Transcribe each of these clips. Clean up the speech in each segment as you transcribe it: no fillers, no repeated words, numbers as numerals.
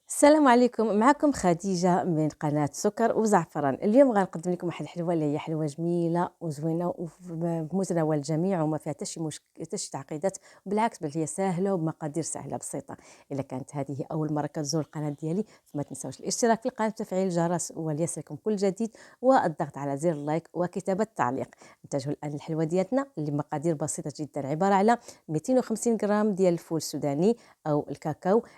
السلام عليكم، معكم خديجة من قناة سكر وزعفران. اليوم غنقدم لكم واحد الحلوة اللي هي حلوة جميلة وزوينة وفي متناول الجميع وما فيها حتى شي حتى شي تعقيدات، بالعكس بل هي سهلة وبمقادير سهلة بسيطة. إلا كانت هذه أول مرة كتزور القناة ديالي فما تنساوش الاشتراك في القناة وتفعيل الجرس وليصلكم كل جديد والضغط على زر اللايك وكتابة التعليق. انتجهوا الآن الحلوة ديالتنا اللي بمقادير بسيطة جدا، عبارة على 250 غرام ديال الفول السوداني أو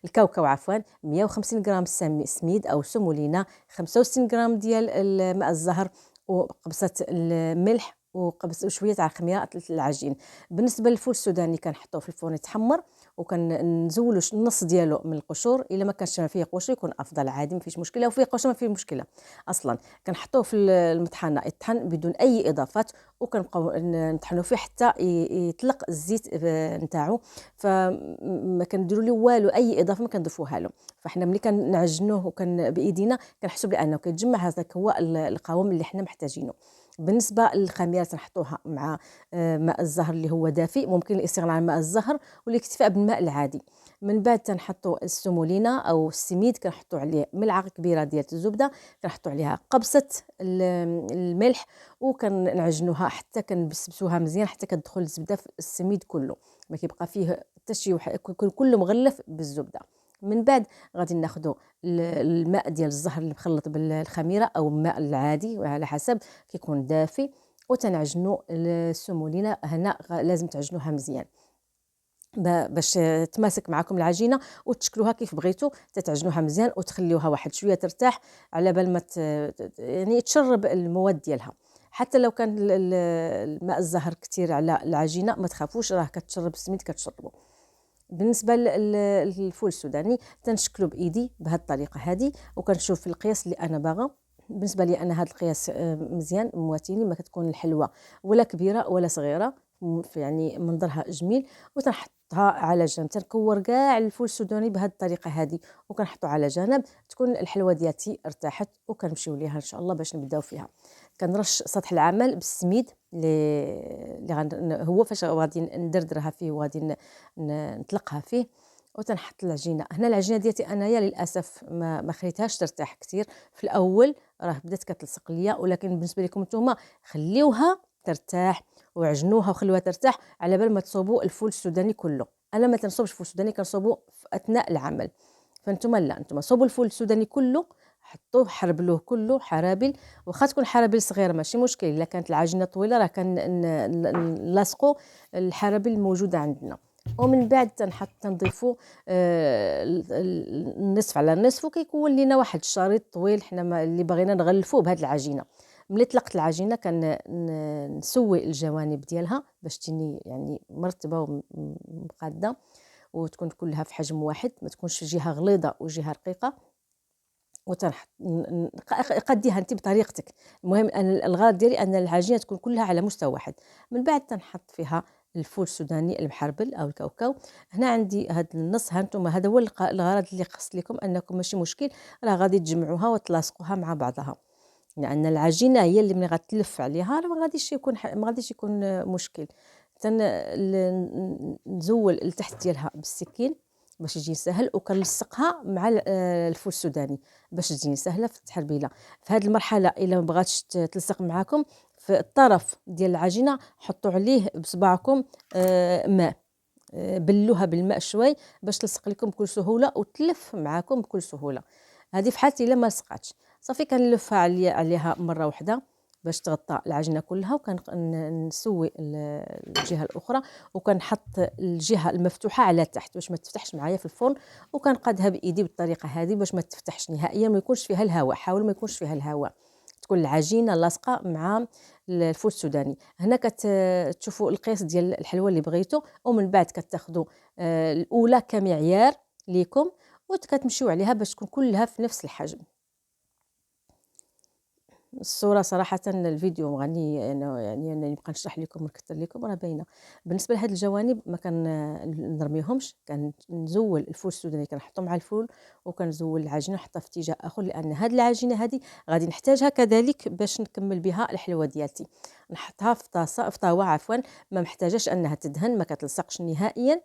الكاوكاو عفوا، 150 غرام سميد أو سمولينا، 65 غرام ديال الماء الزهر، وقبصة الملح وشويه تاع خميره العجين. بالنسبه للفول السوداني كنحطوه في الفرن يتحمر، وكنزولوا النص ديالو من القشور. الا ما كانش فيه قشور يكون افضل، عادي ما فيش مشكله، وفيه قشور ما فيه مشكله اصلا. كنحطوه في المطحنه يطحن بدون اي اضافات، وكنبقاو نطحنوا فيه حتى يطلق الزيت نتاعو. فما كنديروا له والو، اي اضافه ما كنضيفوها له. فاحنا ملي كنعجنوه وكن بايدينا كنحسوا بانه كيتجمع، هذاك هو القوام اللي حنا محتاجينه. بالنسبه للخميره تنحطوها مع ماء الزهر اللي هو دافئ، ممكن الاستغناء عن ماء الزهر والاكتفاء بالماء العادي. من بعد تنحطوا السمولينا او السميد، كنحطوا عليه ملعقه كبيره ديال الزبده، كنحطوا عليها قبصه الملح، وكنعجنوها حتى كنبسبسوها مزيان حتى كتدخل الزبده في السميد كله، ما كيبقى فيه حتى شي يكون كله مغلف بالزبده. من بعد غادي ناخذوا الماء ديال الزهر اللي مخلط بالخميره او الماء العادي وعلى حسب، كيكون دافي، وتنعجنوا السمولينا. هنا لازم تعجنوها مزيان باش تماسك معكم العجينه وتشكلوها كيف بغيتوا. تتعجنوها مزيان وتخليوها واحد شويه ترتاح على بال ما يعني تشرب المواد ديالها. حتى لو كان الماء الزهر كتير على العجينه ما تخافوش، راه كتشرب السميد كتشربوا. بالنسبه للفول السوداني تنشكلو بايدي بهذه الطريقه هذه، وكنشوف القياس اللي انا باغا. بالنسبه لي انا هذا القياس مزيان مواتيني، ما كتكون الحلوه ولا كبيره ولا صغيره، يعني منظرها جميل. وتنحطها على جنب، تنكور كاع الفول السوداني بهذه الطريقه هذه وكنحطو على جنب. تكون الحلوه ديالتي ارتاحت وكنمشيو ليها ان شاء الله باش نبداو فيها. كنرش سطح العمل بالسميد هو فاش غادي ندردرها فيه وغادي نطلقها فيه. وتنحط العجينه. هنا العجينه ديالتي انايا للاسف ما خليتهاش ترتاح كثير في الاول، راه بدات كتلصق ليا، ولكن بالنسبه لكم نتوما خليوها ترتاح وعجنوها وخلوها ترتاح على بال ما تصوبوا الفول السوداني كله. انا ما تنصوبش الفول السوداني، كنصوبوا في اثناء العمل. فانتم لا، انتم صوبوا الفول السوداني كله، حطوه حربلوه كله حرابل. واخا تكون حرابل صغيره ماشي مشكل، الا كانت العجينه طويله راه نلاصقوا الحرابل الموجوده عندنا. ومن بعد تنضيفوا النصف على النصف، وكيكون لنا واحد الشريط طويل حنا اللي بغينا نغلفوه بهذه العجينه. ملي طلقت العجينه نسوي الجوانب ديالها باش تجيني يعني مرتبه ومقاده، وتكون كلها في حجم واحد، ما تكونش جهه غليظه وجهه رقيقه. وتنحط قديها انت بطريقتك، المهم ان الغرض ديالي ان العجينه تكون كلها على مستوى واحد. من بعد تنحط فيها الفول السوداني المحربل او الكاوكاو. هنا عندي هذا النص، ها انتم هذا هو الغرض اللي قصت لكم، انكم ماشي مشكل راه غادي تجمعوها وتلاصقوها مع بعضها، لان العجينه هي اللي ملي غتلف عليها راه ما غاديش يكون مشكل. نزول التحت ديالها بالسكين باش يجي سهل، وكنلصقها مع الفول السوداني باش تجيني سهله في التحربيله. في هذه المرحله الا ما بغاتش تلصق معاكم، في الطرف ديال العجينه حطوا عليه بصبعكم ماء، بلوها بالماء شوي باش تلصق لكم بكل سهوله وتلف معاكم بكل سهوله. هذه في حالة الا ما لصقاتش صافي كنلفها عليها مره واحده باش تغطى العجينه كلها. وكنسوي الجهه الاخرى، وكنحط الجهه المفتوحه على تحت باش ما تفتحش معايا في الفرن، وكنقادها بايدي بالطريقه هذه باش ما تفتحش نهائيا، ما يكونش فيها الهواء. حاول ما يكونش فيها الهواء، تكون العجينه لاصقه مع الفول السوداني. هنا كتشوفوا القياس ديال الحلوه اللي بغيتو، ومن بعد كتاخذوا الاولى كمعيار ليكم وكتمشيو عليها باش تكون كلها في نفس الحجم. الصورة صراحةً الفيديو مغني يعني أنني نبقى نشرح لكم ونكثر لكم راه باينة. بالنسبة لهاد الجوانب ما نرميهمش، كنزول الفول السوداني كنحطو مع الفول، وكنزول العجينة نحطها في اتجاه آخر، لأن هاد العجينة هادي غادي نحتاجها كذلك باش نكمل بها الحلوة ديالتي. نحطها في طاوة عفوا، ما محتاجاش أنها تدهن، ما كتلصقش نهائيًا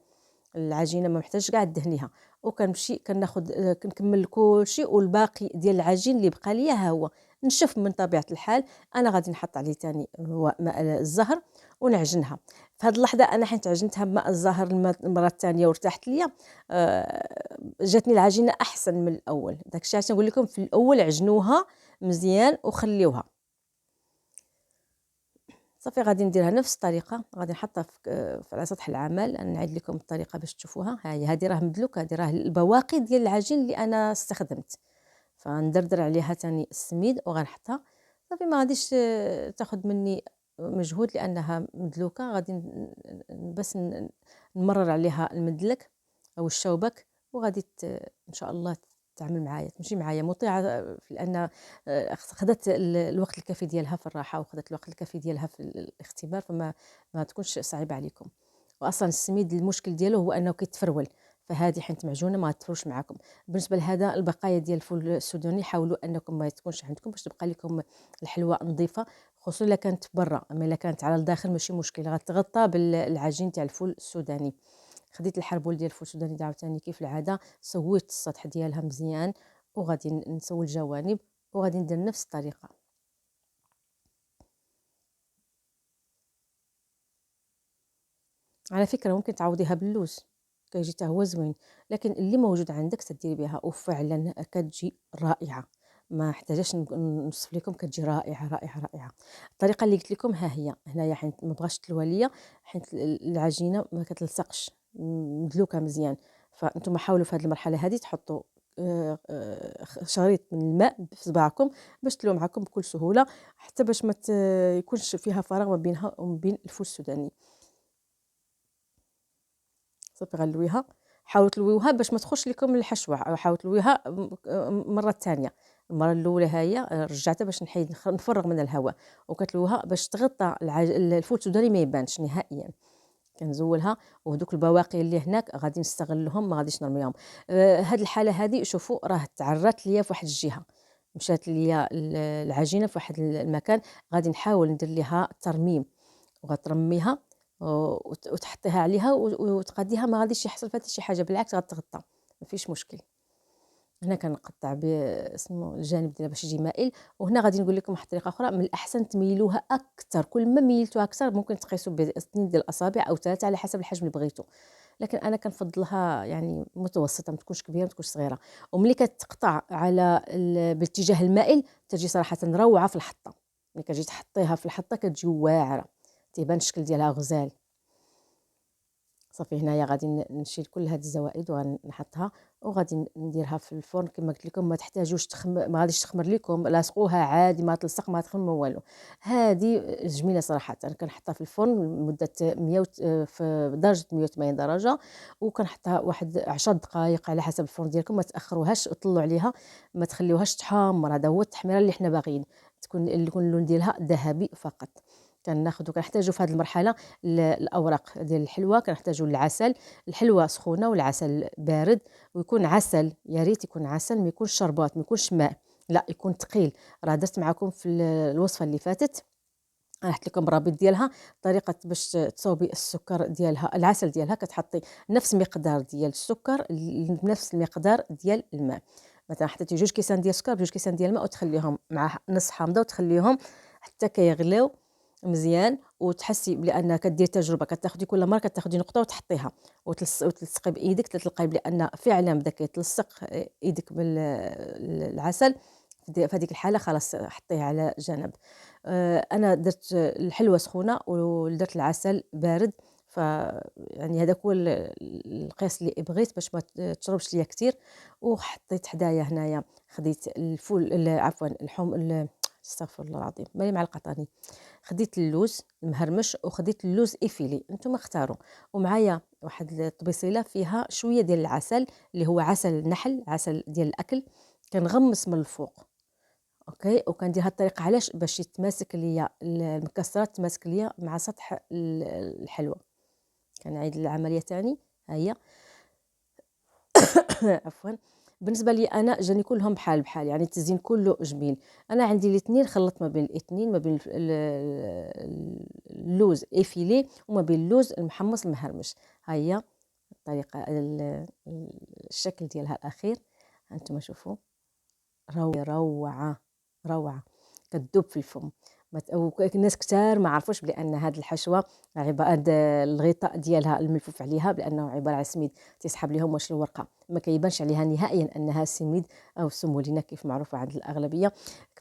العجينه، ما محتاجش كاع تدهنيها. وكنمشي كناخد كنكمل كلشي، والباقي ديال العجين اللي بقى ليا ها هو نشف من طبيعة الحال. أنا غادي نحط عليه تاني هو ماء الزهر ونعجنها. في هاد اللحظة أنا حيت عجنتها بماء الزهر المرة الثانية وارتاحت ليا، جاتني العجينة أحسن من الأول. داك الشيء علاش نقول لكم في الأول عجنوها مزيان وخليوها. صافي غادي نديرها نفس الطريقة، غادي نحطها على سطح العمل. أنا نعيد لكم الطريقة باش تشوفوها. ها هي، هذه راه مدلوكة، هذه راه البواقي ديال العجين اللي أنا استخدمت. فندردر عليها تاني السميد وغنحطها. صافي ما غاديش تاخد مني مجهود لأنها مدلوكة. غادي بس نمرر عليها المدلك أو الشوبك، وغادي إن شاء الله تعمل معايا، تمشي معايا مطيعة، لأن خدت الوقت الكافي ديالها في الراحة، وخدت الوقت الكافي ديالها في الاختبار، فما ما تكونش صعيبة عليكم. وأصلا السميد المشكل ديالو هو أنه كيتفرول، فهذه حيت معجونه ما تفرش معاكم. بالنسبه لهذا البقايا ديال الفول السوداني حاولوا انكم ما تكونش عندكم باش تبقى لكم الحلوى نظيفه، خصوصا الا كانت برا. اما الا كانت على الداخل ماشي مشكل، غتغطى بالعجين تاع الفول السوداني. خديت الحربول ديال الفول السوداني عاوتاني كيف العاده، سويت السطح ديالها مزيان، وغادي نسوي الجوانب، وغادي ندير نفس الطريقه. على فكرة ممكن تعوضيها باللوز، كيجي حتى هو زوين، لكن اللي موجود عندك تديري بها وفعلا كتجي رائعة. ما احتاجش نوصف لكم، كتجي رائعة رائعة رائعة. الطريقة اللي قلت لكم ها هي هنايا، حيت ما بغاش تلوى ليا، حيت العجينة ما كتلصقش، مدلوكة مزيان. فانتم حاولوا في هذه المرحلة هذه تحطوا شريط من الماء في صباعكم باش تلوى معكم بكل سهولة، حتى باش ما يكونش فيها فراغ ما بينها وما بين الفول السوداني. صافي غنلويها. حاولوا تلويوها باش ما تخش لكم الحشوه، حاولوا تلويها مره ثانيه. المره الاولى هي رجعتها باش نحيد نفرغ من الهواء، وكتلوها باش تغطى الفول السوداني ما يبانش نهائيا. كنزولها، وهذوك البواقي اللي هناك غادي نستغلهم، ما غاديش نرميهم. هاد الحاله هذه شوفوا راه تعرات ليا في واحد الجهه، مشات ليا العجينه في واحد المكان. غادي نحاول ندير ليها ترميم، وغترميها وتحطيها عليها وتقاديها، ما غاديش يحصل فيها شي حاجه، بالعكس غتغطى، ما فيش مشكل. هنا كنقطع اسمه الجانب ديالها باش يجي مائل. وهنا غادي نقول لكم واحد الطريقه اخرى، من الاحسن تميلوها اكثر. كل ما ميلتوها اكثر ممكن تقيسوا باثنين ديال الاصابع او ثلاثه على حسب الحجم اللي بغيتو، لكن انا كنفضلها يعني متوسطه، ما تكونش كبيره ما تكونش صغيره. وملي كتقطع على باتجاه المائل تجي صراحه روعه في الحطه. ملي كتجي تحطيها في الحطه كتجي واعره، تيبان الشكل ديالها غزال. صافي هنايا غادي نشيل كل هاد الزوائد وغنحطها، وغادي نديرها في الفرن كما قلت لكم. ما تحتاجوش ما غاديش تخمر لكم، لاصقوها عادي، ما تلصق ما تخمر ما والو. هذه جميله صراحه. انا كنحطها في الفرن لمده 100 في درجه 180 درجه، وكنحطها واحد 10 دقائق على حسب الفرن ديالكم. ما تاخروهاش وطلعوا عليها، ما تخليوهاش تحمر. هذا هو التحميره اللي حنا باغيين، يكون اللون ديالها ذهبي فقط. كناخذوا كنحتاجوا في هذه المرحله الاوراق ديال الحلوى. كنحتاجوا العسل، الحلوى سخونه والعسل بارد، ويكون عسل، يا ريت يكون عسل، ما يكونش شربات، ما يكونش ماء، لا يكون ثقيل. راه درت معكم في الوصفه اللي فاتت، رحت لكم الرابط ديالها، طريقه باش تصوبي السكر ديالها، العسل ديالها كتحطي نفس مقدار ديال السكر بنفس المقدار ديال الماء. مثلا حطيتي 2 كيسان ديال السكر ب2 كيسان ديال الماء، وتخليهم مع نص حامضه، وتخليهم حتى كيغليو مزيان. وتحسي بان كدير تجربه، كتاخدي كل مره كتاخدي نقطه وتحطيها وتلصقي بايدك، تلقاي بان فعلا بدا كيتلصق ايدك بالعسل. في هذيك الحاله خلاص حطيه على جنب. انا درت الحلوه سخونه ودرت العسل بارد، ف يعني هذاك هو القياس اللي بغيت باش ما تشربش ليا كثير. وحطيت حدايا هنايا، خديت الفول عفوا استغفر الله العظيم، مالي مع القطاني. خديت اللوز المهرمش، وخديت اللوز ايفيلي، انتم اختاروا. ومعايا واحد الطبيصيله فيها شويه ديال العسل، اللي هو عسل النحل، عسل ديال الاكل، كنغمس من الفوق. اوكي، وكندير هاد الطريقه علاش؟ باش يتماسك ليا المكسرات، تماسك ليا مع سطح الحلوى. كنعيد العمليه تاني، ها هي. عفوا. بالنسبه لي انا جاني كلهم بحال بحال، يعني التزيين كله جميل. انا عندي الاثنين، خلطت ما بين الاثنين، ما بين اللوز ايفيلي وما بين اللوز المحمص المهرمش. ها هي الطريقة الشكل ديالها الأخير هانتوما شوفوا، روعة روعة، كتذوب في الفم. الناس كتار ما عرفوش بان هاد الحشوه هاد الغطاء ديالها الملفوف عليها بانه عباره عن سميد تيسحب لهم واش الورقه، ما كيبانش عليها نهائيا انها سميد او سمولينا كيف معروف عند الاغلبيه.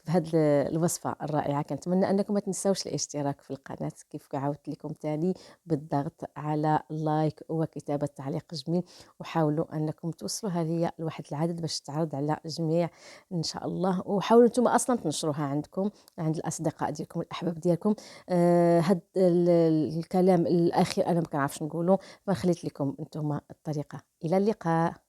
بهاد الوصفه الرائعه كنتمنى انكم ما تنساوش الاشتراك في القناه كيف عاودت لكم تاني، بالضغط على لايك وكتابه تعليق جميل، وحاولوا انكم توصلوا هذه لواحد العدد باش تعرض على جميع ان شاء الله. وحاولوا نتوما اصلا تنشروها عندكم عند الاصدقاء ديالكم الاحباب ديالكم. هاد الكلام الاخير انا ما كنعرفش نقوله، فخليت لكم نتوما الطريقه. الى اللقاء.